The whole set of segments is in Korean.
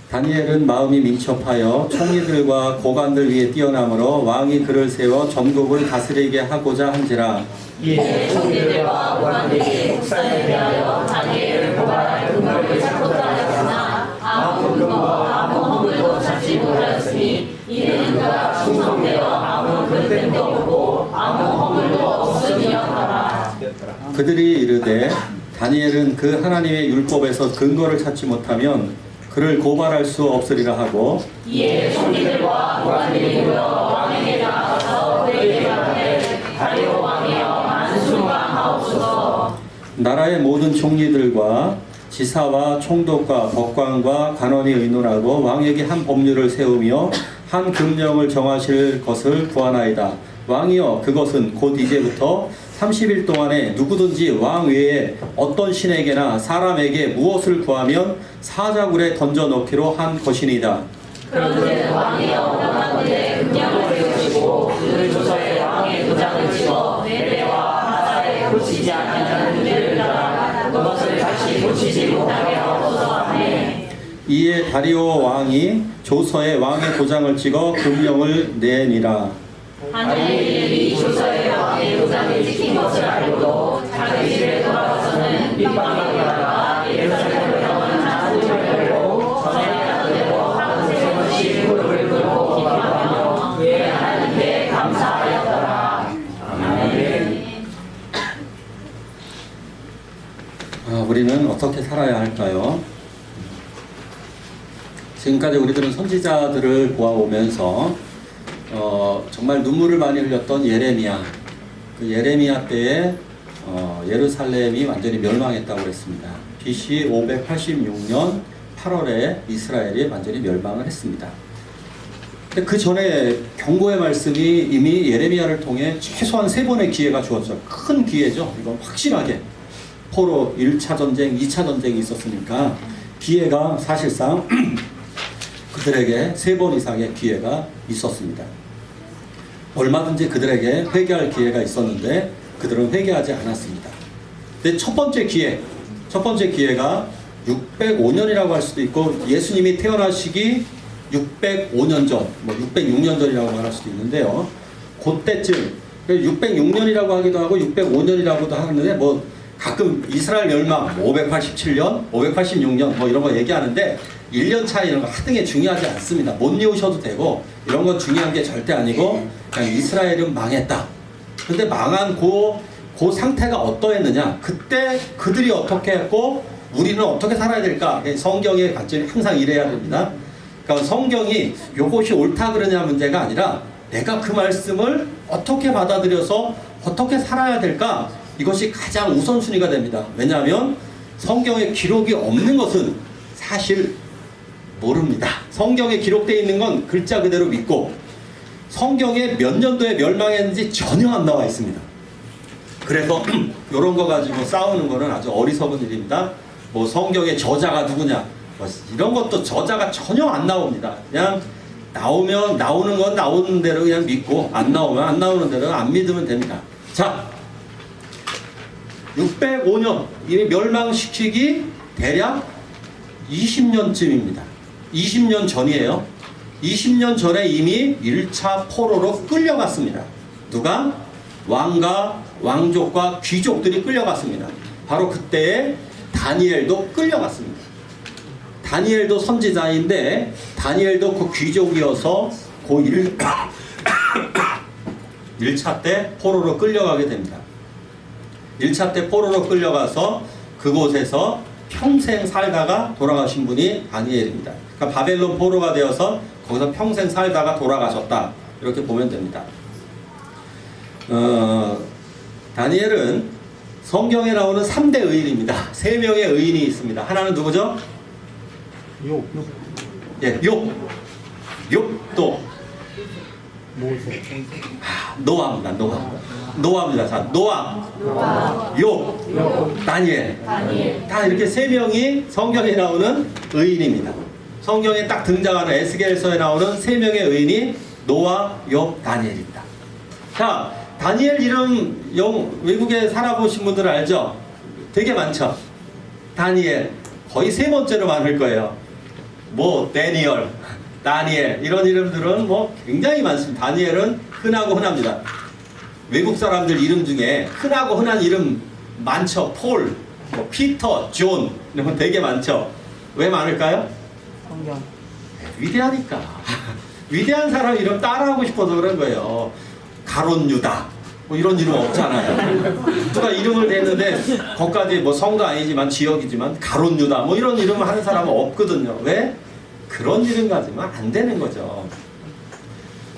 다니엘은 마음이 민첩하여 총리들과 고관들 위에 뛰어나므로 왕이 그를 세워 전국을 다스리게 하고자 한지라. 이에 총리들과 고관들이 국사에 대하여 다니엘을 고발할 근거를 찾고자 하였으나 아무 근거 아무 허물도 찾지 못하였으니 이는 그가 충성되어 아무 그릇됨도 없고 아무 허물도 없음이었더라. 그들이 이르되 다니엘은 그 하나님의 율법에서 근거를 찾지 못하면 그를 고발할 수 없으리라 하고, 이에 총리들과 고관들이 모여 왕에게 나아가서 그에게 말하되 다리오 왕이여 만수무강하옵소서. 나라의 모든 총리들과 지사와 총독과 법관과 관원이 의논하고 왕에게 한 법률을 세우며 한 금령을 정하실 것을 구하나이다. 왕이여, 그것은 곧 이제부터 30일 동안에 누구든지 왕 외에 어떤 신에게나 사람에게 무엇을 구하면 사자굴에 던져 넣기로 한 것이니이다. 그런데 왕이여 원하건대 금령을 세우시고 그 조서에 왕의 도장을 찍어 내배와 하사에 고치지 아니하는 문제를 따라 그것을 다시 고치지 못하게 하옵소서. 하매 이에 다리오 왕이 조서에 왕의 도장을 찍어 금령을 내니라. 다니엘이 이 조서에 왕의 도장을 찍힌 것을 알고도 자기 집에 돌아가서는 밑방으로다가 예루살렘으로 가는 자들을 걸고 전에 대로 하루 세 번씩 무릎을 꿇고 기도하며 그의 하나님께 감사하였더라. 아멘. 우리는 어떻게 살아야 할까요? 지금까지 우리들은 선지자들을 보아오면서 정말 눈물을 많이 흘렸던 예레미야, 그 예레미야 때에 예루살렘이 완전히 멸망했다고 그랬습니다. BC 586년 8월에 이스라엘이 완전히 멸망을 했습니다. 근데 그 전에 경고의 말씀이 이미 예레미야를 통해 최소한 3번의 기회가 주어졌죠. 큰 기회죠. 이건 확실하게 포로 1차 전쟁, 2차 전쟁이 있었으니까 기회가 사실상 그들에게 3번 이상의 기회가 있었습니다. 얼마든지 그들에게 회개할 기회가 있었는데 그들은 회개하지 않았습니다. 근데 첫 번째 기회가 605년이라고 할 수도 있고 예수님이 태어나시기 605년 전, 606년 전이라고 말할 수도 있는데요. 그때쯤 606년이라고 하기도 하고 605년이라고도 하는데 가끔 이스라엘 멸망 587년, 586년 이런 거 얘기하는데 1년 차이 이런 거 하등에 중요하지 않습니다. 못 외우셔도 되고 이런 건 중요한 게 절대 아니고 그냥 이스라엘은 망했다. 근데 망한 그 상태가 어떠했느냐, 그때 그들이 어떻게 했고 우리는 어떻게 살아야 될까, 성경의 관점이 항상 이래야 됩니다. 그러니까 성경이 요것이 옳다 그러냐 문제가 아니라 내가 그 말씀을 어떻게 받아들여서 어떻게 살아야 될까, 이것이 가장 우선순위가 됩니다. 왜냐하면 성경에 기록이 없는 것은 사실 모릅니다. 성경에 기록되어 있는 건 글자 그대로 믿고 성경에 몇 년도에 멸망했는지 전혀 안 나와 있습니다. 그래서 이런 거 가지고 싸우는 거는 아주 어리석은 일입니다. 성경의 저자가 누구냐, 이런 것도 저자가 전혀 안 나옵니다. 그냥 나오는 건 나오는 대로 그냥 믿고 안 나오면 안 나오는 대로 안 믿으면 됩니다. 자, 605년 이미 멸망시키기 대략 20년쯤입니다. 20년 전이에요. 20년 전에 이미 1차 포로로 끌려갔습니다. 누가? 왕과 왕족과 귀족들이 끌려갔습니다. 바로 그때에 다니엘도 끌려갔습니다. 다니엘도 선지자인데 다니엘도 그 귀족이어서 그 1차 때 포로로 끌려가게 됩니다. 1차 때 포로로 끌려가서 그곳에서 평생 살다가 돌아가신 분이 다니엘입니다. 그러니까 바벨론 포로가 되어서 거기서 평생 살다가 돌아가셨다, 이렇게 보면 됩니다. 다니엘은 성경에 나오는 3대 의인입니다. 3명의 의인이 있습니다. 하나는 누구죠? 욥, 또 모세, 노아입니다. 노아입니다. 자, 노아, 욥, 다니엘. 다 이렇게 3명이 성경에 나오는 의인입니다. 성경에 딱 등장하는 에스겔서에 나오는 3명의 의인이 노아, 욥, 다니엘입니다. 자, 다니엘 이름 외국에 살아보신 분들은 알죠? 되게 많죠? 다니엘 거의 3번째로 많을 거예요. 뭐 다니엘 이런 이름들은 뭐 굉장히 많습니다. 다니엘은 흔하고 흔합니다. 외국 사람들 이름 중에 흔하고 흔한 이름 많죠. 폴, 뭐 피터, 존 이런 거 되게 많죠. 왜 많을까요? 성경. 위대하니까. 위대한 사람 이름 따라하고 싶어서 그런 거예요. 가론 유다 뭐 이런 이름 없잖아요. 누가 이름을 댔는데 거기까지 뭐 성도 아니지만 지역이지만 가론 유다 뭐 이런 이름을 하는 사람은 없거든요. 왜? 그런 이름 가지면 안 되는 거죠.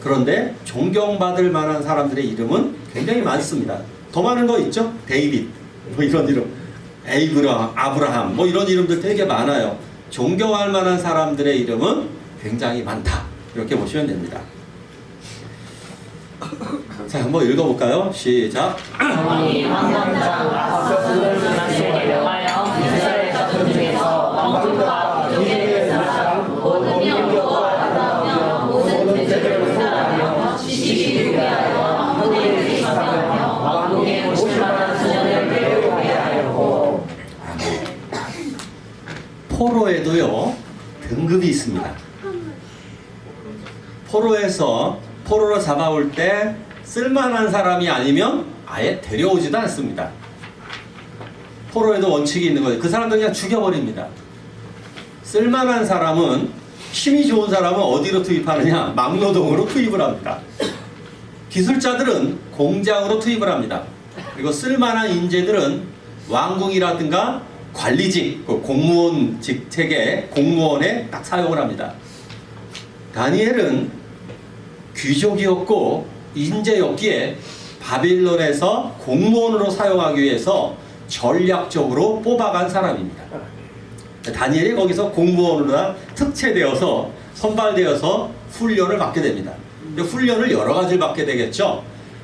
그런데 존경받을 만한 사람들의 이름은 굉장히 많습니다. 더 많은 거 있죠? 데이빗 뭐 이런 이름, 아브라함 뭐 이런 이름들 되게 많아요. 존경할 만한 사람들의 이름은 굉장히 많다. 이렇게 보시면 됩니다. 자, 한번 읽어볼까요? 시작. 왕이 왕관장 아버지를 만나시게 명하여 이스라엘 자손 중에서 왕들과 부족의 사람 모든 명령과 아름다우며 모든 대적을 사랑하며 지식이 위하여 왕국에 계시며 왕국에 오실 만한 소년을 배우게 하였고. 포로에도요 등급이 있습니다. 포로로 잡아올 때 쓸만한 사람이 아니면 아예 데려오지도 않습니다. 포로에도 원칙이 있는 거예요. 그 사람들 그냥 죽여버립니다. 쓸만한 사람은, 힘이 좋은 사람은 어디로 투입하느냐? 막노동으로 투입을 합니다. 기술자들은 공장으로 투입을 합니다. 그리고 쓸만한 인재들은 왕궁이라든가 관리직, 공무원 직책에 공무원에 딱 사용을 합니다. 다니엘은 귀족이었고 인재였기에 바빌론에서 공무원으로 사용하기 위해서 전략적으로 뽑아간 사람입니다. 다니엘이 거기서 공무원으로 특채되어서 선발되어서 훈련을 받게 됩니다. 훈련을 여러 가지를 받게 되겠죠.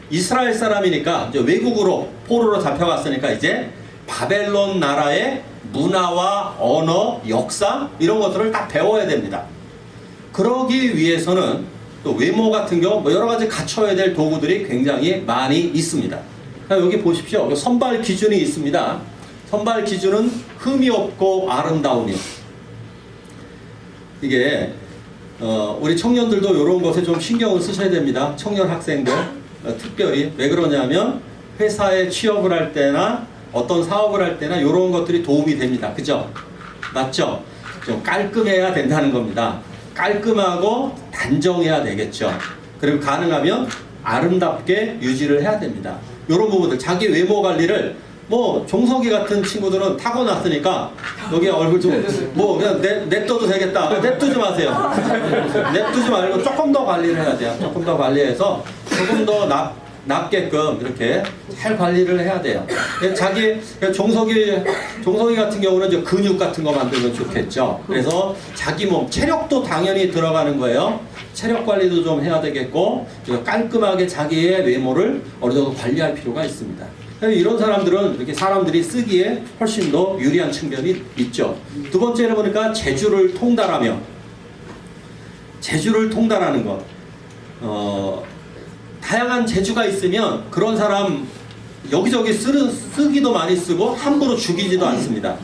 이스라엘 사람이니까 이제 외국으로 포로로 잡혀갔으니까 이제 바벨론 나라의 문화와 언어, 역사 이런 것들을 딱 배워야 됩니다. 그러기 위해서는 또 외모 같은 경우 뭐 여러 가지 갖춰야 될 도구들이 굉장히 많이 있습니다. 여기 보십시오. 선발 기준이 있습니다. 선발 기준은 흠이 없고 아름다움이요. 이게 우리 청년들도 이런 것에 좀 신경을 쓰셔야 됩니다. 청년 학생들 특별히 왜 그러냐면 회사에 취업을 할 때나 어떤 사업을 할 때나 이런 것들이 도움이 됩니다. 그죠? 맞죠? 좀 깔끔해야 된다는 겁니다. 깔끔하고 단정해야 되겠죠. 그리고 가능하면 아름답게 유지를 해야 됩니다. 이런 부분들, 자기 외모 관리를 뭐 종석이 같은 친구들은 타고났으니까 여기 얼굴 좀 뭐 그냥 냅둬도 되겠다. 냅두지 마세요. 냅두지 말고 조금 더 관리를 해야 돼요. 조금 더 관리해서 조금 더 낫게끔 이렇게 잘 관리를 해야 돼요. 자기 종석이 같은 경우는 이제 근육 같은 거 만들면 좋겠죠. 그래서 자기 몸 체력도 당연히 들어가는 거예요. 체력 관리도 좀 해야 되겠고 깔끔하게 자기의 외모를 어느 정도 관리할 필요가 있습니다. 이런 사람들은 이렇게 사람들이 쓰기에 훨씬 더 유리한 측면이 있죠. 두 번째로 보니까 재주를 통달하며, 재주를 통달하는 것. 다양한 재주가 있으면 그런 사람 여기저기 쓰기도 많이 쓰고 함부로 죽이지도 않습니다.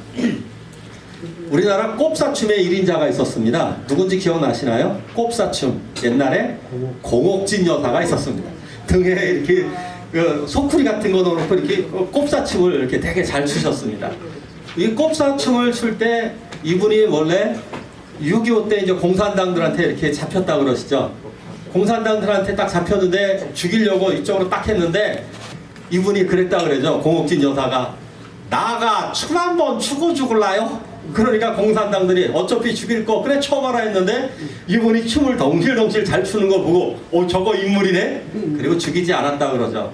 우리나라 꼽사춤의 1인자가 있었습니다. 누군지 기억나시나요? 꼽사춤. 옛날에 공옥진 여사가 있었습니다. 등에 이렇게 소쿠리 같은 거 넣어놓고 이렇게 꼽사춤을 이렇게 되게 잘 추셨습니다. 이 꼽사춤을 출 때 이분이 원래 6.25 때 이제 공산당들한테 이렇게 잡혔다 그러시죠. 공산당들한테 딱 잡혔는데 죽이려고 이쪽으로 딱 했는데 이분이 그랬다 그러죠. 공옥진 여사가 나가 춤 한번 추고 죽을라요? 그러니까 공산당들이 어차피 죽일 거 그래 쳐봐라 했는데 이분이 춤을 덩실덩실 잘 추는 거 보고 저거 인물이네? 그리고 죽이지 않았다 그러죠.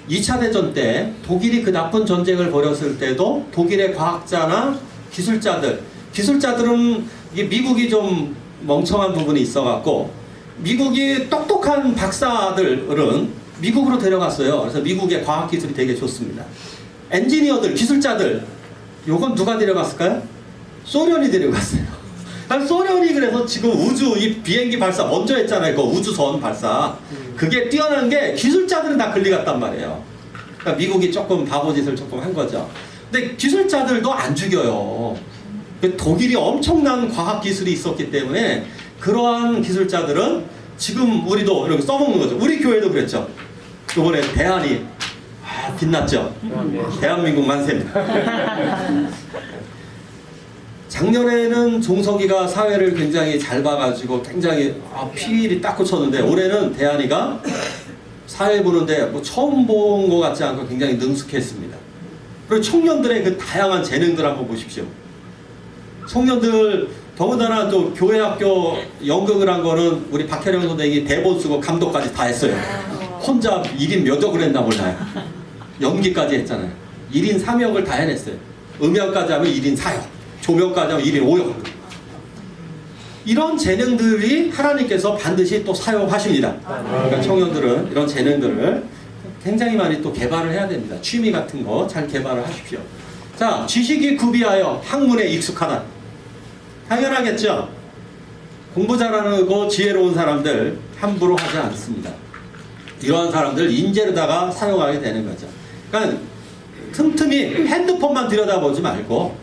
2차 대전 때 독일이 그 나쁜 전쟁을 벌였을 때도 독일의 과학자나 기술자들은 이게 미국이 좀 멍청한 부분이 있어갖고 미국이 똑똑한 박사들은 미국으로 데려갔어요. 그래서 미국의 과학기술이 되게 좋습니다. 엔지니어들, 기술자들 요건 누가 데려갔을까요? 소련이 데려갔어요. 소련이 그래서 지금 우주 이 비행기 발사 먼저 했잖아요. 그 우주선 발사. 그게 뛰어난 게 기술자들은 다 글리 갔단 말이에요. 그러니까 미국이 조금 바보짓을 조금 한 거죠. 근데 기술자들도 안 죽여요. 독일이 엄청난 과학 기술이 있었기 때문에 그러한 기술자들은 지금 우리도 이렇게 써먹는 거죠. 우리 교회도 그랬죠. 이번에 대안이 빛났죠. 대한민국 만세입니다. 작년에는 종석이가 사회를 굉장히 잘 봐가지고 굉장히 피일이 딱 꽂혔는데 올해는 대안이가 사회 보는데 뭐 처음 본 것 같지 않고 굉장히 능숙했습니다. 그리고 청년들의 그 다양한 재능들 한번 보십시오. 청년들 더군다나 또 교회 학교 연극을 한 거는 우리 박혜령 선생님이 대본 쓰고 감독까지 다 했어요. 혼자 1인 몇 억을 했나 몰라요. 연기까지 했잖아요. 1인 3역을 다 해냈어요. 음역까지 하면 1인 4역, 조명까지 하면 1인 5역. 이런 재능들이 하나님께서 반드시 또 사용하십니다. 그러니까 청년들은 이런 재능들을 굉장히 많이 또 개발을 해야 됩니다. 취미 같은 거 잘 개발을 하십시오. 자, 지식이 구비하여 학문에 익숙하다. 당연하겠죠. 공부 잘하고 지혜로운 사람들 함부로 하지 않습니다. 이러한 사람들 인재로다가 사용하게 되는 거죠. 그러니까 틈틈이 핸드폰만 들여다보지 말고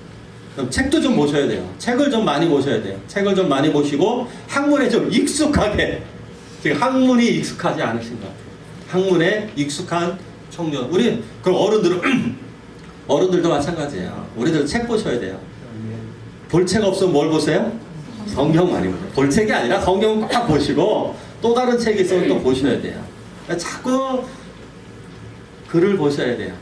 책도 좀 보셔야 돼요. 책을 좀 많이 보셔야 돼요. 책을 좀 많이 보시고 학문에 좀 익숙하게, 지금 학문이 익숙하지 않으신 것 같아요. 학문에 익숙한 청년. 우리 그럼 어른들도 마찬가지예요. 우리들 책 보셔야 돼요. 볼 책 없으면 뭘 보세요? 성경 많이 보세요. 볼 책이 아니라 성경 꼭 보시고 또 다른 책이 있으면 또 보셔야 돼요. 자꾸 글을 보셔야 돼요.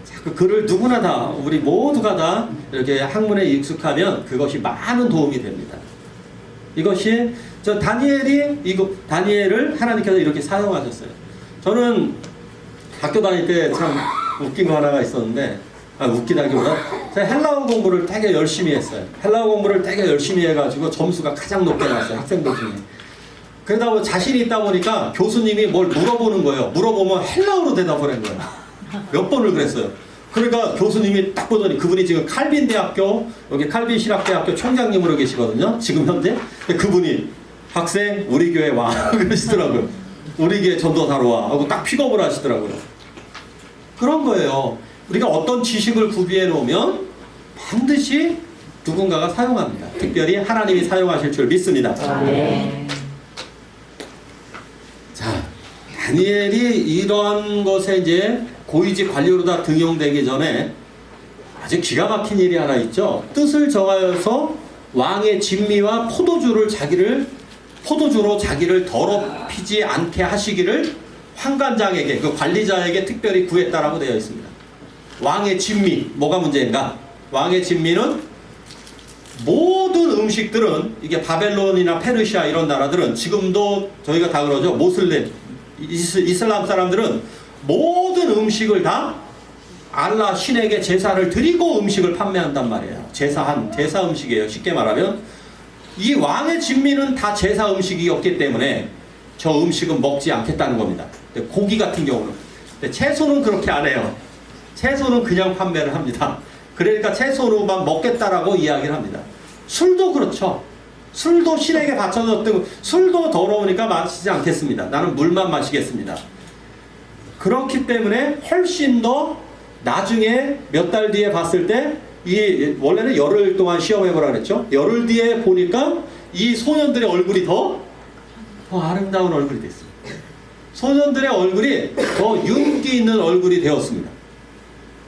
자꾸 글을 누구나 다, 우리 모두가 다 이렇게 학문에 익숙하면 그것이 많은 도움이 됩니다. 이것이 다니엘을 하나님께서 이렇게 사용하셨어요. 저는 학교 다닐 때 참 웃긴 거 하나가 있었는데, 웃기다기보다 제가 헬라어 공부를 되게 열심히 했어요. 헬라어 공부를 되게 열심히 해가지고 점수가 가장 높게 나왔어요. 학생들 중에. 그러다 보니 자신이 있다 보니까 교수님이 뭘 물어보는 거예요. 물어보면 헬라어로 대답을 한 거예요. 몇 번을 그랬어요. 그러니까 교수님이 딱 보더니 그분이 지금 칼빈 대학교, 여기 칼빈 신학대학교 총장님으로 계시거든요. 지금 현재. 그분이 학생 우리 교회 와 그러시더라고요. 우리 교회 전도사로 와 하고 딱 픽업을 하시더라고요. 그런 거예요. 우리가 어떤 지식을 구비해 놓으면 반드시 누군가가 사용합니다. 특별히 하나님이 사용하실 줄 믿습니다. 네. 자, 다니엘이 이런 것에 이제 고위직 관료로다 등용되기 전에 아주 기가 막힌 일이 하나 있죠. 뜻을 정하여서 왕의 진미와 포도주로 자기를 더럽히지 않게 하시기를 환관장에게, 그 관리자에게 특별히 구했다라고 되어 있습니다. 왕의 진미, 뭐가 문제인가? 왕의 진미는 모든 음식들은, 이게 바벨론이나 페르시아 이런 나라들은 지금도 저희가 다 그러죠. 모슬렘, 이슬람 사람들은 모든 음식을 다 알라 신에게 제사를 드리고 음식을 판매한단 말이에요. 제사 음식이에요. 쉽게 말하면 이 왕의 진미는 다 제사 음식이었기 때문에 저 음식은 먹지 않겠다는 겁니다. 고기 같은 경우는. 채소는 그렇게 안 해요. 채소는 그냥 판매를 합니다. 그러니까 채소로만 먹겠다라고 이야기를 합니다. 술도 그렇죠. 술도 신에게 바쳐졌던, 술도 더러우니까 마시지 않겠습니다. 나는 물만 마시겠습니다. 그렇기 때문에 훨씬 더 나중에 몇 달 뒤에 봤을 때, 원래는 열흘 동안 시험해보라 그랬죠. 열흘 뒤에 보니까 이 소년들의 얼굴이 더 아름다운 얼굴이 됐습니다. 소년들의 얼굴이 더 윤기 있는 얼굴이 되었습니다.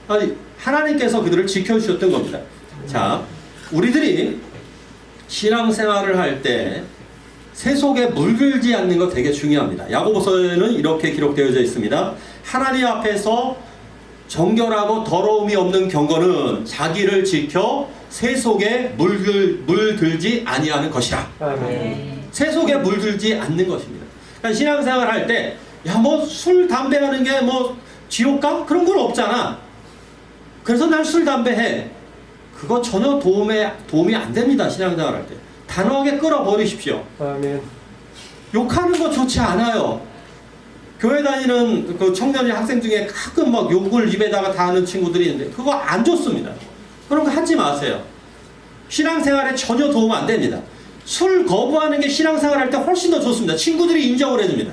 아니, 하나님께서 그들을 지켜주셨던 겁니다. 자, 우리들이 신앙생활을 할 때 세속에 물들지 않는 거 되게 중요합니다. 야고보서에는 이렇게 기록되어져 있습니다. 하나님 앞에서 정결하고 더러움이 없는 경건은 자기를 지켜 세속에 물들지 아니하는 것이라. 세속에 물들지 않는 것입니다. 그러니까 신앙생활 할 때, 야, 뭐 술, 담배 하는 게 뭐 지옥가? 그런 건 없잖아. 그래서 난 술, 담배 해. 그거 전혀 도움이 안 됩니다. 신앙생활 할 때. 단호하게 끌어버리십시오. 아멘. 욕하는 거 좋지 않아요. 교회 다니는 그 청년이 학생 중에 가끔 막 욕을 입에다가 다 하는 친구들이 있는데 그거 안 좋습니다. 그런 거 하지 마세요. 신앙생활에 전혀 도움 안 됩니다. 술 거부하는 게 신앙생활 할 때 훨씬 더 좋습니다. 친구들이 인정을 해줍니다.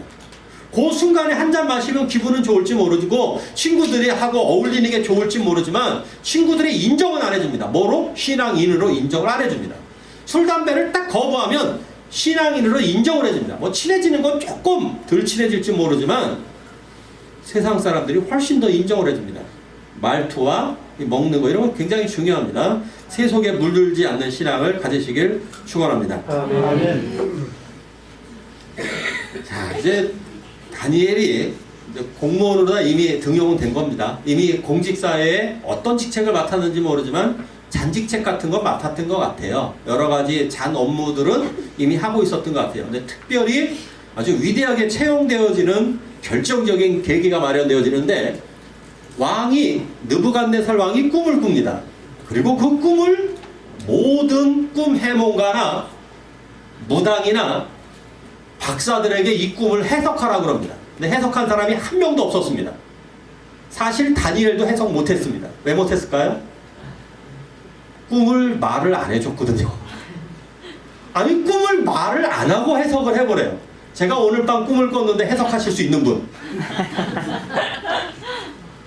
그 순간에 한 잔 마시면 기분은 좋을지 모르고 친구들이 하고 어울리는 게 좋을지 모르지만 친구들이 인정은 안 해줍니다. 뭐로? 신앙인으로 인정을 안 해줍니다. 술, 담배를 딱 거부하면 신앙인으로 인정을 해줍니다. 뭐 친해지는 건 조금 덜 친해질지 모르지만 세상 사람들이 훨씬 더 인정을 해줍니다. 말투와 먹는 거 이런 거 굉장히 중요합니다. 세속에 물들지 않는 신앙을 가지시길 축원합니다. 아멘. 자, 이제 다니엘이 이제 공무원으로 이미 등용은 된 겁니다. 이미 공직사회에 어떤 직책을 맡았는지 모르지만 잔직책 같은 거 맡았던 것 같아요. 여러 가지 잔 업무들은 이미 하고 있었던 것 같아요. 근데 특별히 아주 위대하게 채용되어지는 결정적인 계기가 마련되어지는데 왕이 느부갓네살 왕이 꿈을 꿉니다. 그리고 그 꿈을 모든 꿈 해몽가나 무당이나 박사들에게 이 꿈을 해석하라고 그럽니다. 근데 해석한 사람이 한 명도 없었습니다. 사실 다니엘도 해석 못했습니다. 왜 못했을까요? 꿈을 말을 안 해줬거든요. 아니 꿈을 말을 안 하고 해석을 해보래요. 제가 오늘 밤 꿈을 꿨는데 해석하실 수 있는 분.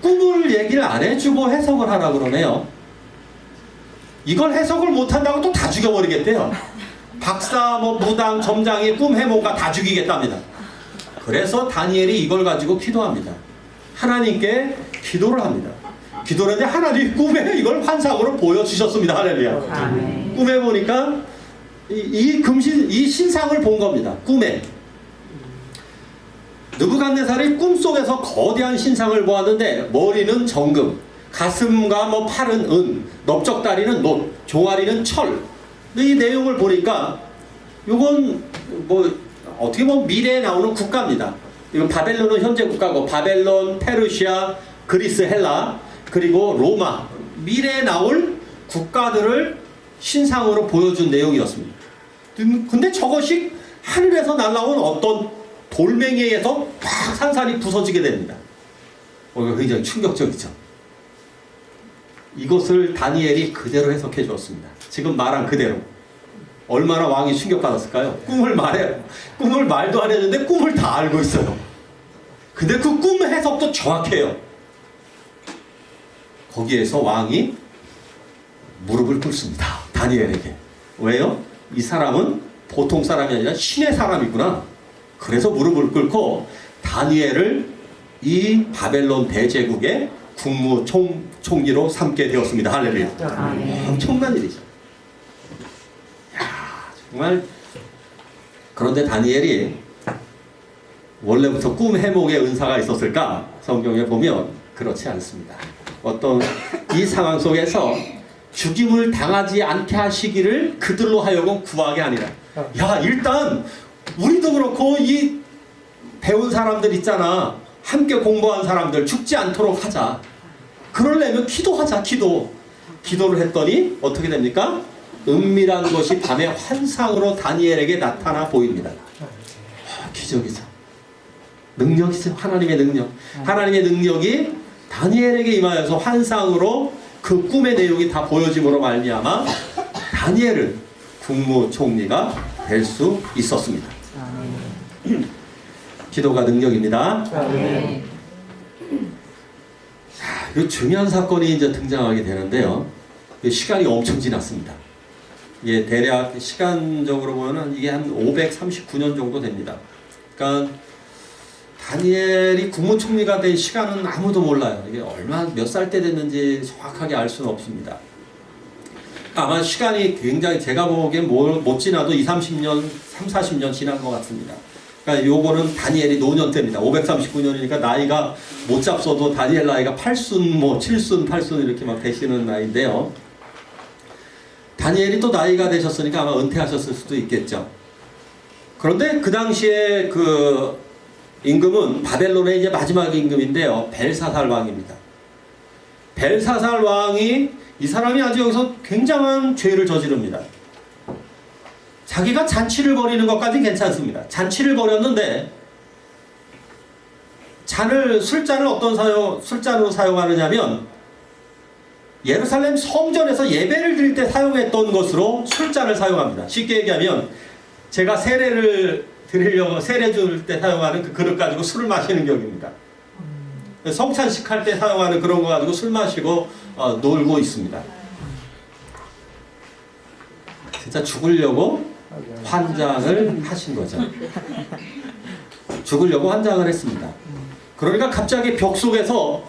꿈을 얘기를 안 해주고 해석을 하라고 그러네요. 이걸 해석을 못한다고 또 다 죽여버리겠대요. 박사, 뭐 무당, 점장이 꿈 해몽가 다 죽이겠답니다. 그래서 다니엘이 이걸 가지고 기도합니다. 하나님께 기도를 합니다. 기도를 했는데 하나님이 꿈에 이걸 환상으로 보여주셨습니다. 할렐루야. 아멘. 꿈에 보니까 이 신상을 본 겁니다. 꿈에. 느부갓네살이 꿈속에서 거대한 신상을 보았는데 머리는 정금, 가슴과 뭐 팔은 은, 넓적다리는 놋, 종아리는 철. 이 내용을 보니까 이건 뭐 어떻게 보면 미래에 나오는 국가입니다. 이건 바벨론은 현재 국가고 바벨론, 페르시아, 그리스, 헬라 그리고 로마 미래에 나올 국가들을 신상으로 보여준 내용이었습니다. 근데 저것이 하늘에서 날아온 어떤 돌멩이에서 팍 산산이 부서지게 됩니다. 이거 굉장히 충격적이죠. 이것을 다니엘이 그대로 해석해 주었습니다. 지금 말한 그대로. 얼마나 왕이 충격받았을까요? 꿈을 말도 안 했는데 꿈을 다 알고 있어요. 근데 그 꿈 해석도 정확해요. 거기에서 왕이 무릎을 꿇습니다. 다니엘에게. 왜요? 이 사람은 보통 사람이 아니라 신의 사람이구나. 그래서 무릎을 꿇고 다니엘을 이 바벨론 대제국의 국무총리로 삼게 되었습니다. 할렐루야. 아멘. 엄청난 일이죠. 야, 정말. 그런데 다니엘이 원래부터 꿈 해몽의 은사가 있었을까? 성경에 보면 그렇지 않습니다. 어떤 이 상황 속에서 죽임을 당하지 않게 하시기를 그들로 하여금 구하게 아니라, 야, 일단 우리도 그렇고 이 배운 사람들 있잖아. 함께 공부한 사람들 죽지 않도록 하자. 그러려면 기도하자. 기도를 했더니 어떻게 됩니까? 은밀한 것이 밤에 환상으로 다니엘에게 나타나 보입니다. 기적이죠. 능력이죠. 하나님의 능력. 하나님의 능력이 다니엘에게 임하여서 환상으로 그 꿈의 내용이 다 보여짐으로 말미암아 다니엘은 국무총리가 될 수 있었습니다. 기도가 능력입니다. 아멘. 자, 이 중요한 사건이 이제 등장하게 되는데요. 시간이 엄청 지났습니다. 이게 대략 시간적으로 보면은 이게 한 539년 정도 됩니다. 그러니까 다니엘이 국무총리가 된 시간은 아무도 몰라요. 이게 몇 살 때 됐는지 정확하게 알 수는 없습니다. 아마 시간이 굉장히 제가 보기엔 못 지나도 30년, 40년 지난 것 같습니다. 그러니까 요거는 다니엘이 노년 때입니다. 539년이니까 나이가 못 잡숴도 다니엘 나이가 8순, 7순, 8순 이렇게 막 되시는 나이인데요. 다니엘이 또 나이가 되셨으니까 아마 은퇴하셨을 수도 있겠죠. 그런데 그 당시에 그 임금은 바벨론의 이제 마지막 임금인데요. 벨사살 왕입니다. 벨사살 왕이 이 사람이 아주 여기서 굉장한 죄를 저지릅니다. 자기가 잔치를 벌이는 것까지 괜찮습니다. 잔치를 벌였는데 술잔을 어떤 술잔으로 사용하느냐면 예루살렘 성전에서 예배를 드릴 때 사용했던 것으로 술잔을 사용합니다. 쉽게 얘기하면 제가 세례를 드리려고 세례 줄 때 사용하는 그 그릇 가지고 술을 마시는 격입니다. 성찬식 할 때 사용하는 그런 거 가지고 술 마시고 놀고 있습니다. 진짜 죽으려고 환장을 하신 거죠. 죽으려고 환장을 했습니다. 그러니까 갑자기 벽 속에서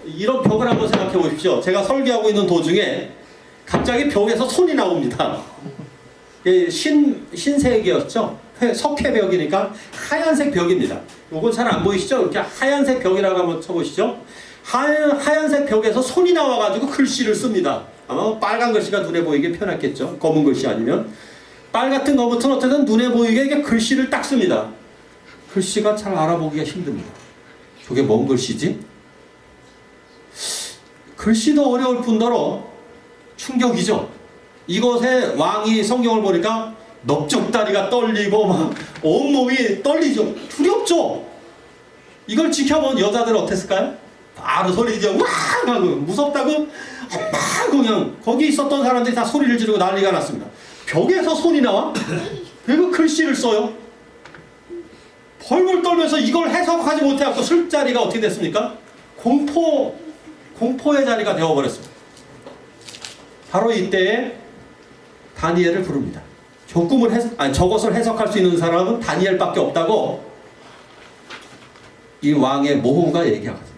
이런 벽을 한번 생각해 보십시오. 제가 설교하고 있는 도중에 갑자기 벽에서 손이 나옵니다. 신세계였죠. 석회벽이니까 하얀색 벽입니다. 이건 잘 안 보이시죠? 이렇게 하얀색 벽이라고 한번 쳐보시죠. 하얀색 벽에서 손이 나와가지고 글씨를 씁니다. 아마 빨간 글씨가 눈에 보이게 편했겠죠. 검은 글씨 아니면. 빨 같은 거부터는 어쨌든 눈에 보이게 이게 글씨를 딱 씁니다. 글씨가 잘 알아보기가 힘듭니다. 저게 뭔 글씨지? 글씨도 어려울 뿐더러 충격이죠. 이곳에 왕이 성경을 보니까 넓적다리가 떨리고 막 온몸이 떨리죠. 두렵죠. 이걸 지켜본 여자들은 어땠을까요? 바로 소리 지르고 와 하고 무섭다고 막 그냥 거기 있었던 사람들이 다 소리를 지르고 난리가 났습니다. 벽에서 손이 나와? 그리고 글씨를 써요. 벌벌 떨면서 이걸 해석하지 못해갖고 술자리가 어떻게 됐습니까? 공포의 자리가 되어버렸습니다. 바로 이때에 다니엘을 부릅니다. 저것을 해석할 수 있는 사람은 다니엘밖에 없다고 이 왕의 모후가 얘기하거든요.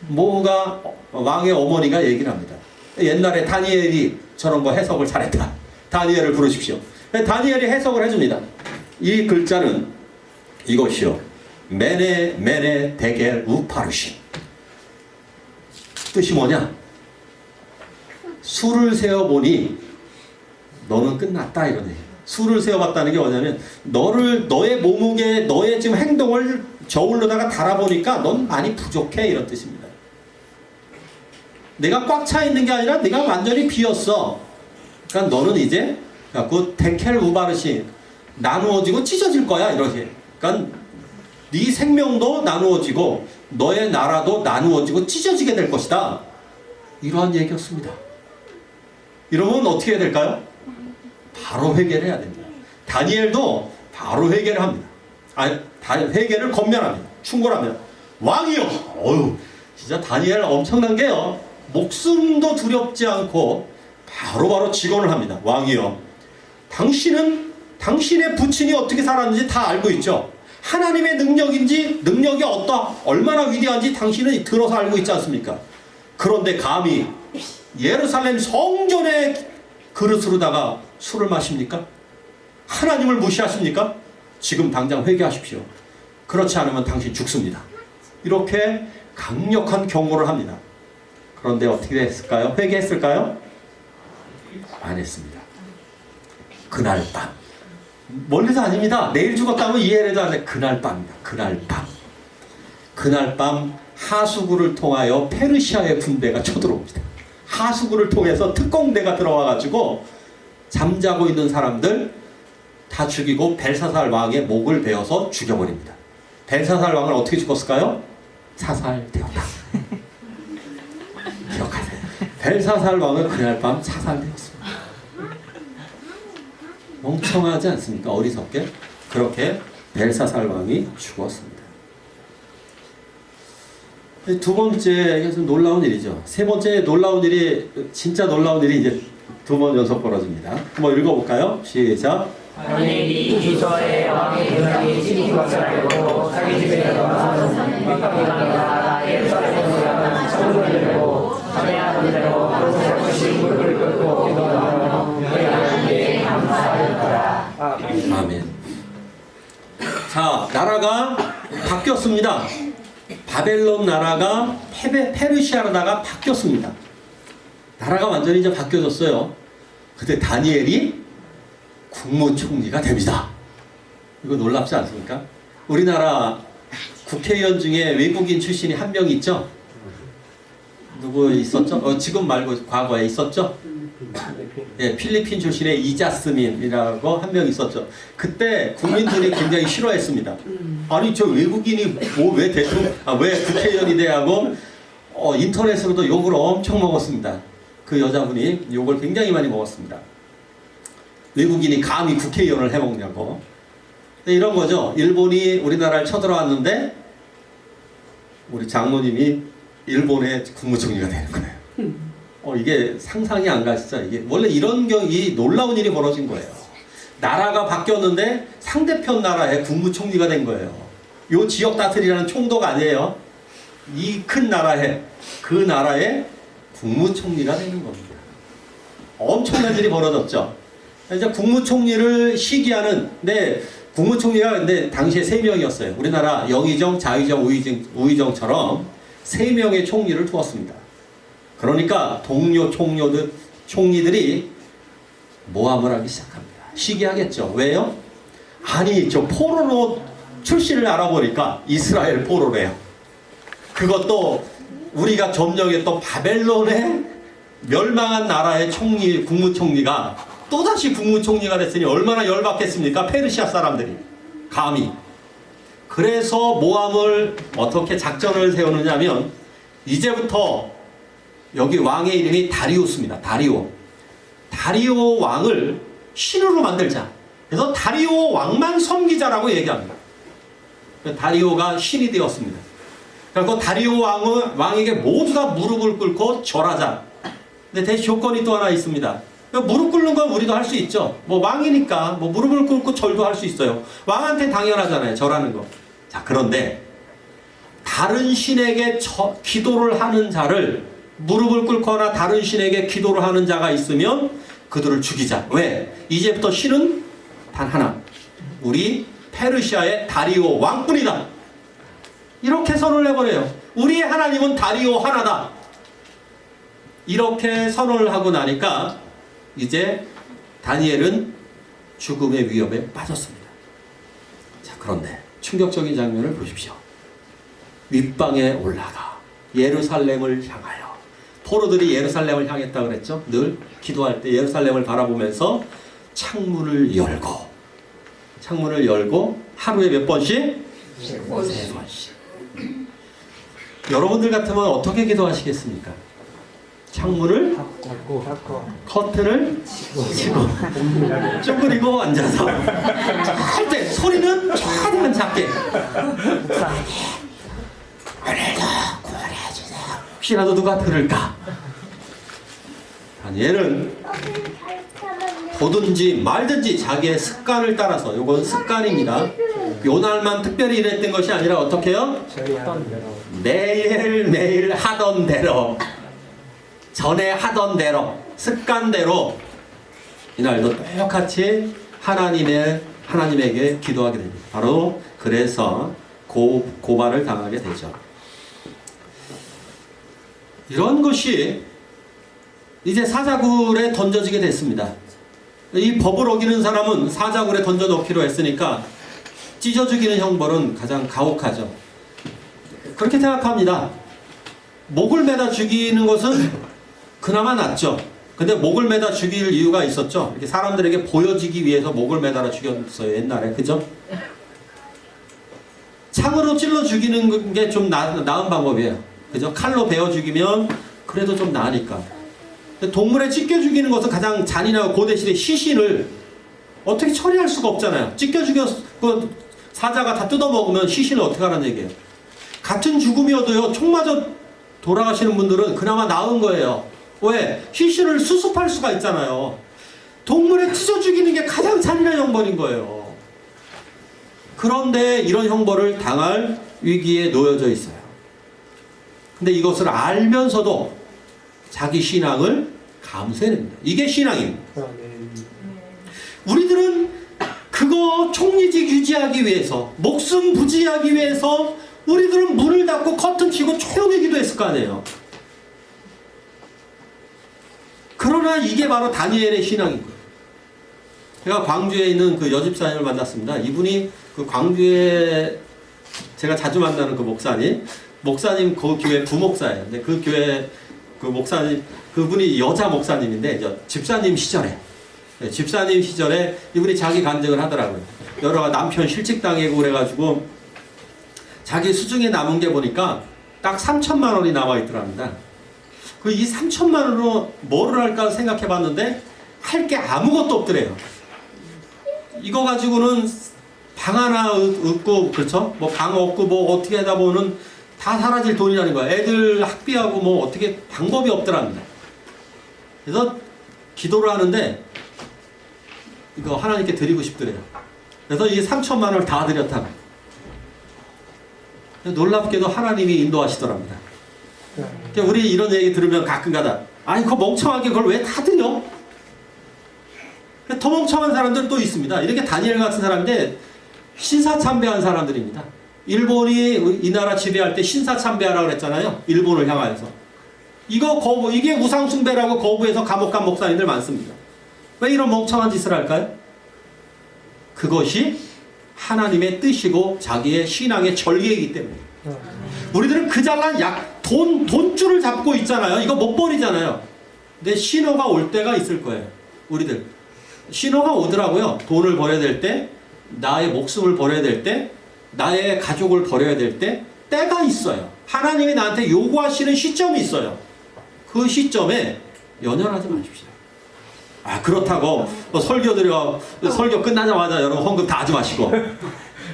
모후가 왕의 어머니가 얘기를 합니다. 옛날에 다니엘이 저런 거 해석을 잘했다. 다니엘을 부르십시오. 다니엘이 해석을 해줍니다. 이 글자는 이것이요. 메네 데겔 우파르신. 뜻이 뭐냐? 수를 세어보니 너는 끝났다 이런 얘기. 수를 세어봤다는 게 뭐냐면 너의 몸무게, 너의 지금 행동을 저울로다가 달아보니까 넌 많이 부족해 이런 뜻입니다. 내가 꽉 차 있는 게 아니라 내가 완전히 비었어. 그러니까 너는 이제 그 데켈 우바르시 나누어지고 찢어질 거야 이렇게. 그러니까 네 생명도 나누어지고 너의 나라도 나누어지고 찢어지게 될 것이다. 이러한 얘기였습니다. 이러면 어떻게 해야 될까요? 바로 회개를 해야 됩니다. 다니엘도 바로 회개를 합니다. 회개를 건면합니다. 충고합니다. 왕이요. 어휴, 진짜 다니엘 엄청난 게요. 목숨도 두렵지 않고 바로바로 직언을 합니다. 왕이요. 당신의 부친이 어떻게 살았는지 다 알고 있죠. 하나님의 능력이 얼마나 위대한지 당신은 들어서 알고 있지 않습니까? 그런데 감히 예루살렘 성전의 그릇으로다가 술을 마십니까? 하나님을 무시하십니까? 지금 당장 회개하십시오. 그렇지 않으면 당신 죽습니다. 이렇게 강력한 경고를 합니다. 그런데 어떻게 했을까요? 회개했을까요? 안 했습니다. 그날 밤. 멀리서 아닙니다. 내일 죽었다면 이해해도 안 돼. 그날 밤입니다. 그날 밤 하수구를 통하여 페르시아의 군대가 쳐들어옵니다. 하수구를 통해서 특공대가 들어와가지고 잠자고 있는 사람들 다 죽이고 벨사살 왕의 목을 베어서 죽여버립니다. 벨사살 왕은 어떻게 죽었을까요? 사살되었다. 기억하세요. 벨사살 왕은 그날 밤 사살되었습니다. 멍청하지 않습니까? 어리석게. 그렇게 벨사살 왕이 죽었습니다. 두 번째, 좀 놀라운 일이죠. 세 번째 놀라운 일이, 진짜 놀라운 일이 이제 두 번 연속 벌어집니다. 한번 읽어볼까요? 시작. 다니엘이 주서의 왕의 군상이 지킨 것을 알고 자기 집에 들어가서 밑밥이 나가 예루살렘으로 향한 천국을 들고 전해하던 대로 그곳에 없이 무릎을 꿇고 기도하며 너희 하나님께 감사하였더라. 아멘. 자, 나라가 바뀌었습니다. 바벨론 나라가 페르시아로다가 바뀌었습니다. 나라가 완전히 이제 바뀌어졌어요. 그때 다니엘이 국무총리가 됩니다. 이거 놀랍지 않습니까? 우리나라 국회의원 중에 외국인 출신이 한 명 있죠? 누구 있었죠? 지금 말고 과거에 있었죠? 예, 필리핀 출신의 이자스민이라고 한 명 있었죠. 그때 국민들이 굉장히 싫어했습니다. 아니 저 외국인이 뭐 왜 왜 국회의원이 돼 하고 인터넷으로도 욕을 엄청 먹었습니다. 그 여자분이 욕을 굉장히 많이 먹었습니다. 외국인이 감히 국회의원을 해먹냐고. 이런 거죠. 일본이 우리나라를 쳐들어왔는데 우리 장모님이 일본의 국무총리가 되는 거예요. 이게 상상이 안 가시죠? 이게 원래 이런 이 놀라운 일이 벌어진 거예요. 나라가 바뀌었는데 상대편 나라의 국무총리가 된 거예요. 요 지역 다스리라는 총독 아니에요. 이 큰 나라에 그 나라의 국무총리가 되는 겁니다. 엄청난 일이 벌어졌죠. 이제 국무총리를 시기하는 국무총리가 근데 당시에 3명이었어요. 우리나라 영의정, 자의정, 우의정처럼 3명의 총리를 두었습니다. 그러니까 동료 총리들이 모함을 하기 시작합니다. 시기하겠죠. 왜요? 아니 저 포로로 출신을 알아보니까 이스라엘 포로래요. 그것도 우리가 점령했던 바벨론의 멸망한 나라의 국무총리가 또다시 국무총리가 됐으니 얼마나 열받겠습니까? 페르시아 사람들이 감히. 그래서 모함을 어떻게 작전을 세우느냐 하면 이제부터 여기 왕의 이름이 다리우스입니다. 다리오 왕을 신으로 만들자. 그래서 다리오 왕만 섬기자라고 얘기합니다. 다리오가 신이 되었습니다. 그리고 다리오 왕에게 모두 다 무릎을 꿇고 절하자. 근데 대신 조건이 또 하나 있습니다. 무릎 꿇는 건 우리도 할 수 있죠. 왕이니까 무릎을 꿇고 절도 할 수 있어요. 왕한테 당연하잖아요. 절하는 거. 자, 그런데 다른 신에게 기도를 하는 자를 무릎을 꿇거나 다른 신에게 기도를 하는 자가 있으면 그들을 죽이자. 왜? 이제부터 신은 단 하나. 우리 페르시아의 다리오 왕뿐이다. 이렇게 선언을 해버려요. 우리의 하나님은 다리오 하나다. 이렇게 선언을 하고 나니까 이제 다니엘은 죽음의 위협에 빠졌습니다. 자, 그런데 충격적인 장면을 보십시오. 윗방에 올라가 예루살렘을 향하여, 포로들이 예루살렘을 향했다고 그랬죠. 늘 기도할 때 예루살렘을 바라보면서 창문을 열고 하루에 몇 번씩? 3번씩. 여러분들 같으면 어떻게 기도하시겠습니까? 창문을 닫고 커튼을 치고 쭈그리고 앉아서 절대 소리는 최대한 작게 오늘도 구원해주세요. 혹시라도 누가 들을까? 다니엘은 보든지 말든지 자기의 습관을 따라서, 이건 습관입니다. 요날만 특별히 이랬던 것이 아니라 어떻게 해요? 매일 하던 대로, 전에 하던 대로, 습관대로 이날도 똑같이 하나님에게 기도하게 됩니다. 바로 그래서 고발을 당하게 되죠. 이런 것이 이제 사자굴에 던져지게 됐습니다. 이 법을 어기는 사람은 사자굴에 던져 넣기로 했으니까 찢어 죽이는 형벌은 가장 가혹하죠. 그렇게 생각합니다. 목을 매다 죽이는 것은 그나마 낫죠. 근데 목을 매다 죽일 이유가 있었죠. 이렇게 사람들에게 보여지기 위해서 목을 매달아 죽였어요, 옛날에. 그죠? 창으로 찔러 죽이는 게 좀 나은 방법이에요. 그죠? 칼로 베어 죽이면 그래도 좀 나으니까. 동물에 찢겨 죽이는 것은 가장 잔인하고, 그 대신에 시신을 어떻게 처리할 수가 없잖아요. 찢겨 죽였고 사자가 다 뜯어먹으면 시신을 어떻게 하라는 얘기예요. 같은 죽음이어도요, 총 맞아 돌아가시는 분들은 그나마 나은 거예요. 왜? 시신을 수습할 수가 있잖아요. 동물에 찢어 죽이는 게 가장 잔인한 형벌인 거예요. 그런데 이런 형벌을 당할 위기에 놓여져 있어요. 근데 이것을 알면서도 자기 신앙을 감수해냅니다. 이게 신앙입니다. 우리들은 그거 총리직 유지하기 위해서, 목숨 부지하기 위해서 우리들은 문을 닫고 커튼 치고 조용히 기도했을 거 아니에요. 그러나 이게 바로 다니엘의 신앙인 거예요. 제가 광주에 있는 그 여집사님을 만났습니다. 이분이 그 광주에 제가 자주 만나는 그 목사님 그 교회 부목사예요. 근데 그 교회 그 목사님, 그분이 여자 목사님인데 집사님 시절에 이분이 자기 간증을 하더라고요. 여러 남편 실직당하고 그래가지고 자기 수중에 남은 게 보니까 딱 3천만 원이 남아 있더랍니다. 그 이 3천만 원으로 뭐를 할까 생각해 봤는데 할 게 아무것도 없더래요. 이거 가지고는 방 하나 얻고, 그렇죠? 뭐 방 얻고 뭐 어떻게 하다 보면 다 사라질 돈이라는 거야. 애들 학비하고 뭐 어떻게 방법이 없더랍니다. 그래서 기도를 하는데 이거 하나님께 드리고 싶더래요. 그래서 이 3천만 원을 다 드렸다고. 놀랍게도 하나님이 인도하시더랍니다. 그러니까 우리 이런 얘기 들으면 가끔가다 아니 그 멍청하게 그걸 왜 다 드려? 더 멍청한 사람들 또 있습니다. 이렇게 다니엘 같은 사람인데 신사참배한 사람들입니다. 일본이 이 나라 지배할 때 신사참배하라고 그랬잖아요. 일본을 향하여서. 이거 거부, 이게 우상숭배라고 거부해서 감옥 간 목사님들 많습니다. 왜 이런 멍청한 짓을 할까요? 그것이 하나님의 뜻이고 자기의 신앙의 절개이기 때문에. 우리들은 그 잘난 돈줄을 잡고 있잖아요. 이거 못 버리잖아요. 근데 신호가 올 때가 있을 거예요. 우리들. 신호가 오더라고요. 돈을 버려야 될 때, 나의 목숨을 버려야 될 때, 나의 가족을 버려야 될 때, 때가 있어요. 하나님이 나한테 요구하시는 시점이 있어요. 그 시점에 연연하지 마십시오. 아, 그렇다고 설교 끝나자마자 여러분 헌금 다 하지 마시고.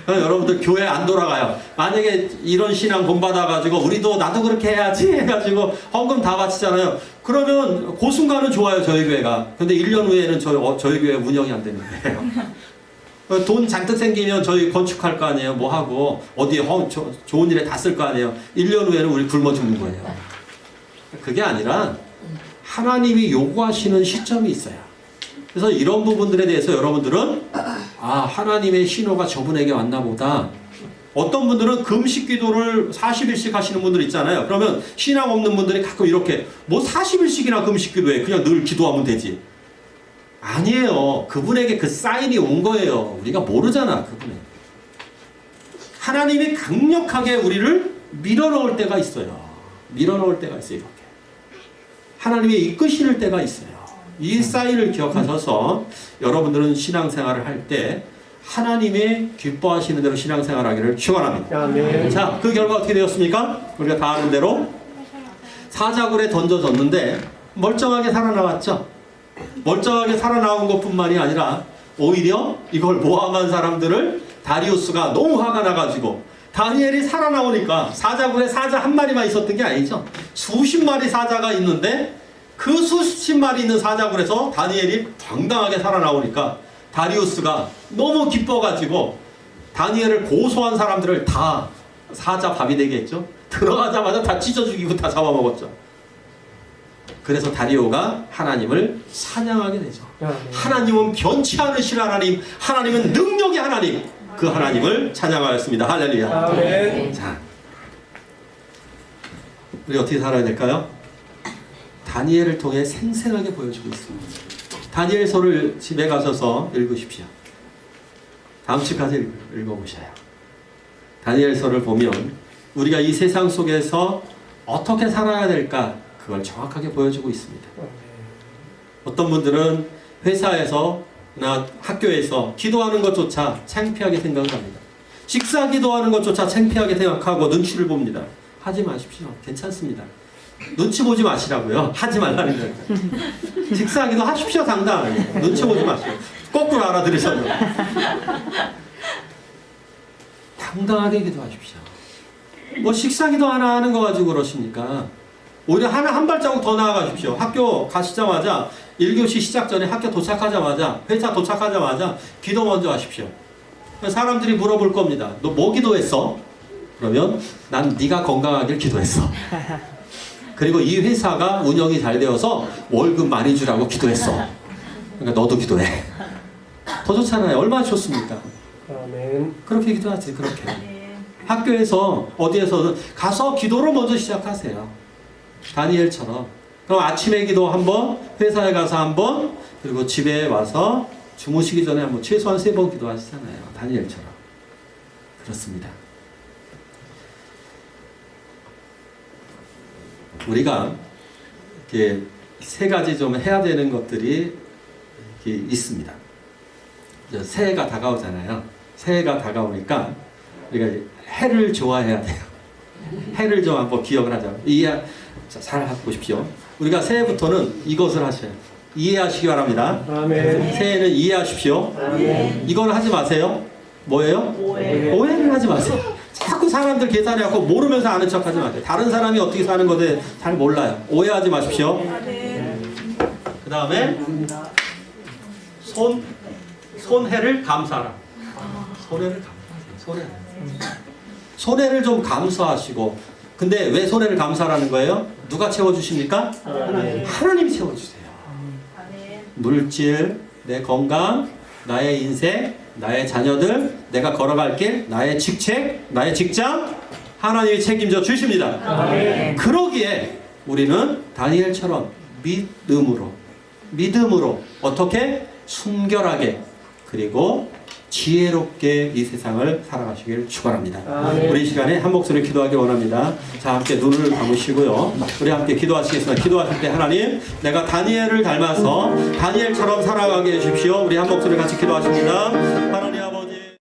여러분들 교회 안 돌아가요. 만약에 이런 신앙 본받아가지고 우리도 나도 그렇게 해야지 해가지고 헌금 다 바치잖아요. 그러면 그 순간은 좋아요, 저희 교회가. 근데 1년 후에는 저희 교회 운영이 안 되는 거예요. 돈 잔뜩 생기면 저희 건축할 거 아니에요. 뭐 하고 어디에 좋은 일에 다 쓸 거 아니에요. 1년 후에는 우리 굶어 죽는 거예요. 그게 아니라 하나님이 요구하시는 시점이 있어요. 그래서 이런 부분들에 대해서 여러분들은 아, 하나님의 신호가 저분에게 왔나 보다. 어떤 분들은 금식 기도를 40일씩 하시는 분들 있잖아요. 그러면 신앙 없는 분들이 가끔 이렇게 뭐 40일씩이나 금식 기도해. 그냥 늘 기도하면 되지. 아니에요. 그분에게 그 사인이 온 거예요. 우리가 모르잖아, 그분에. 하나님이 강력하게 우리를 밀어넣을 때가 있어요. 밀어넣을 때가 있어요, 이렇게. 하나님이 이끄시는 때가 있어요. 이 사인을 기억하셔서 여러분들은 신앙생활을 할 때 하나님의 기뻐하시는 대로 신앙생활하기를 축원합니다. 아멘. 자, 그 결과 어떻게 되었습니까? 우리가 다 아는 대로 사자굴에 던져졌는데 멀쩡하게 살아나왔죠. 멀쩡하게 살아나온 것뿐만이 아니라 오히려 이걸 모함한 사람들을 다리우스가 너무 화가 나가지고 다니엘이 살아나오니까 사자굴에 사자 한 마리만 있었던 게 아니죠. 수십 마리 사자가 있는데 그 수십 마리 있는 사자굴에서 다니엘이 당당하게 살아나오니까 다리우스가 너무 기뻐가지고 다니엘을 고소한 사람들을 다 사자 밥이 되게 했죠. 들어가자마자 다 찢어 죽이고 다 잡아먹었죠. 그래서 다리오가 하나님을 찬양하게 되죠. 하나님은 변치 않으실 하나님, 하나님은 능력의 하나님, 그 하나님을 찬양하였습니다. 할렐루야. 아멘. 자, 우리 어떻게 살아야 될까요? 다니엘을 통해 생생하게 보여주고 있습니다. 다니엘서를 집에 가셔서 읽으십시오. 다음 주까지 읽어보셔요. 다니엘서를 보면 우리가 이 세상 속에서 어떻게 살아야 될까 그걸 정확하게 보여주고 있습니다. 어떤 분들은 회사에서나 학교에서 기도하는 것조차 창피하게 생각을 합니다. 식사 기도하는 것조차 창피하게 생각하고 눈치를 봅니다. 하지 마십시오. 괜찮습니다. 눈치 보지 마시라고요. 하지 말라는 거예요. 식사기도 하십시오. 당당하게. 눈치 보지 마시고. 거꾸로 알아들으셨네요. 당당하게 기도하십시오. 뭐 식사기도 하나 하는 거 가지고 그러십니까? 오히려 한 발자국 더 나아가십시오. 학교 가시자마자 1교시 시작 전에 학교 도착하자마자 회사 도착하자마자 기도 먼저 하십시오. 사람들이 물어볼 겁니다. 너 뭐 기도했어? 그러면 난 네가 건강하길 기도했어. 그리고 이 회사가 운영이 잘 되어서 월급 많이 주라고 기도했어. 그러니까 너도 기도해. 더 좋잖아요. 얼마나 좋습니까? 아멘. 그렇게 기도하지. 그렇게. 학교에서 어디에서든 가서 기도를 먼저 시작하세요. 다니엘처럼. 그럼 아침에 기도 한 번, 회사에 가서 한 번, 그리고 집에 와서 주무시기 전에 한 번, 최소한 3번 기도하시잖아요. 다니엘처럼. 그렇습니다. 우리가 이렇게 3가지 좀 해야 되는 것들이 이렇게 있습니다. 새해가 다가오잖아요. 새해가 다가오니까 우리가 해를 좋아해야 돼요. 해를 좀 한번 기억을 하자. 잘 보십시오. 우리가 새해부터는 이것을 하셔요. 이해하시기 바랍니다. 아멘. 새해는 이해하십시오. 아멘. 이걸 하지 마세요. 뭐예요? 오해를 하지 마세요. 자꾸 사람들 계산해갖고 모르면서 아는 척 하지 마세요. 다른 사람이 어떻게 사는 것에 잘 몰라요. 오해하지 마십시오. 그 다음에 손해를 감사하라. 손해를 감사하세요. 손해를 좀 감수하시고. 근데 왜 손해를 감사하라는 거예요? 누가 채워주십니까? 하나님이 채워주세요. 물질, 내 건강, 나의 인생, 나의 자녀들, 내가 걸어갈 길, 나의 직책, 나의 직장, 하나님이 책임져 주십니다. 그러기에 우리는 다니엘처럼 믿음으로 어떻게? 순결하게 그리고 지혜롭게 이 세상을 살아가시길 축원합니다. 우리 이 시간에 한 목소리 기도하기 원합니다. 자, 함께 눈을 감으시고요. 우리 함께 기도하시겠습니다. 기도하실 때 하나님, 내가 다니엘을 닮아서 다니엘처럼 살아가게 해주십시오. 우리 한 목소리 같이 기도하십니다. 하나님